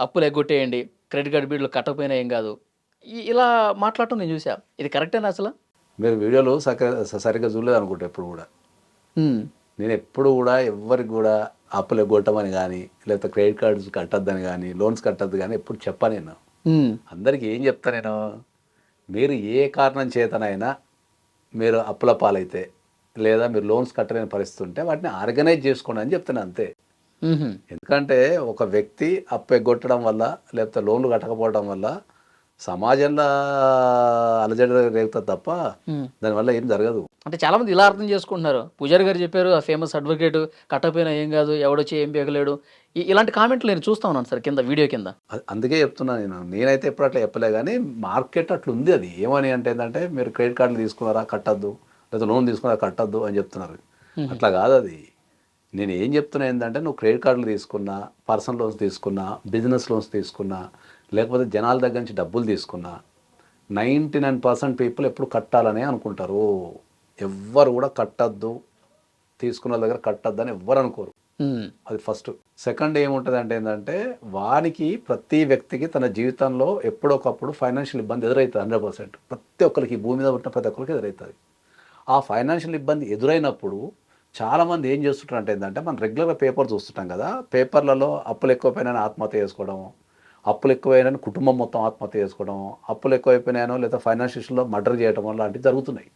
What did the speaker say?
అప్పులు ఎగ్గొట్టేయండి. Credit card బిల్లులు కట్టకపోయినా ఏం గాదు. ఇలా మాట్లాడటం నేను జూసా. ఇది కరెక్టేనా అసల? మీరు వీడియోలు సరిగ్గా చూడలేదనుకుంటా ఎప్పుడు కూడా. హ్మ్. నేను ఎప్పుడు కూడా ఎవ్వరికి కూడా అప్పులు ఎగ్గొట్టమని కానీ, లేకపోతే క్రెడిట్ కార్డ్స్ కట్టొద్దని కానీ, లోన్స్ కట్టొద్దు కానీ ఎప్పుడు చెప్పను నేను. హ్మ్. అందరికీ ఏం చెప్తా నేను, మీరు ఏ కారణం చేతనైనా మీరు అప్పుల పాలైతే, లేదా మీరు లోన్స్ కట్టలేని పరిస్థితి ఉంటే వాటిని ఆర్గనైజ్ చేసుకోండి అని చెప్తాను అంతే. హుహు. ఎందుకంటే ఒక వ్యక్తి అప్పు ఎగ్గొట్టడం వల్ల, లేకపోతే లోన్లు కట్టకపోవడం వల్ల సమాజంలో అలజడి రేగుతుంది తప్ప హ్మ్. దానివల్ల ఏం జరగదు. అంటే చాలామంది ఇలా అర్థం చేసుకుంటున్నారు. పూజారి గారు చెప్పారు. ఆ ఫేమస్ అడ్వకేట్ కట్టకపోయినా ఏం గాదు. ఎవడొచ్చి ఏం పీకలేడు. ఇలాంటి కామెంట్లు నేను చూస్తా ఉన్నాను సార్ కింద వీడియో కింద. అందుకే చెప్తున్నా నేను. నేనైతే ఎప్పుడు అట్లా చెప్పలే గానీ, మార్కెట్ అట్లుంది అది. ఏమని అంటే ఏందంటే, మీరు క్రెడిట్ కార్డులు తీసుకున్నారా కట్టొద్దు, లేదా లోన్ తీసుకున్నారా కట్టొద్దు అని చెప్తున్నారు. హుహు. అట్లా కాదది. నేను ఏం చెప్తున్నా ఏందంటే, నువ్వు క్రెడిట్ కార్డులు తీసుకున్నా, పర్సనల్ లోన్స్ తీసుకున్నా, బిజినెస్ లోన్స్ తీసుకున్నా, లేకపోతే జనాల దగ్గర నుంచి డబ్బులు తీసుకున్నా, 99% పీపుల్ ఎప్పుడు కట్టాలనే అనుకుంటారు. ఎవ్వరు కూడా కట్టొద్దు, తీసుకున్న వాళ్ళ దగ్గర కట్టొద్దని ఎవ్వరు అనుకోరు. హ్మ్. అది ఫస్ట్. సెకండ్ ఏముంటదంటే ఏందంటే, వానికి ప్రతి వ్యక్తికి తన జీవితంలో ఎప్పుడో ఒకప్పుడు ఫైనాన్షియల్ ఇబ్బంది ఎదురైతది 100%. ప్రతి ఒక్కరికి ఈ భూమి మీద పుట్టిన ప్రతి ఒక్కరికి ఎదురైతది. ఆ ఫైనాన్షియల్ ఇబ్బంది ఎదురైనప్పుడు చాలామంది ఏం చేస్తుంటారంటే ఏందంటే, మనం రెగ్యులర్‌గా పేపర్ చూస్తుంటాం కదా! పేపర్‌లలో అప్పులు ఎక్కువైపోయినాయని ఆత్మహత్య చేసుకోవడం, అప్పులు ఎక్కువైనాయని కుటుంబం మొత్తం ఆత్మహత్య చేసుకోవడం, అప్పులు ఎక్కువైపోయినాయనో లేదా ఫైనాన్షియల్ ఇష్యూలో మర్డర్ చేయడం లాంటివి జరుగుతున్నాయి.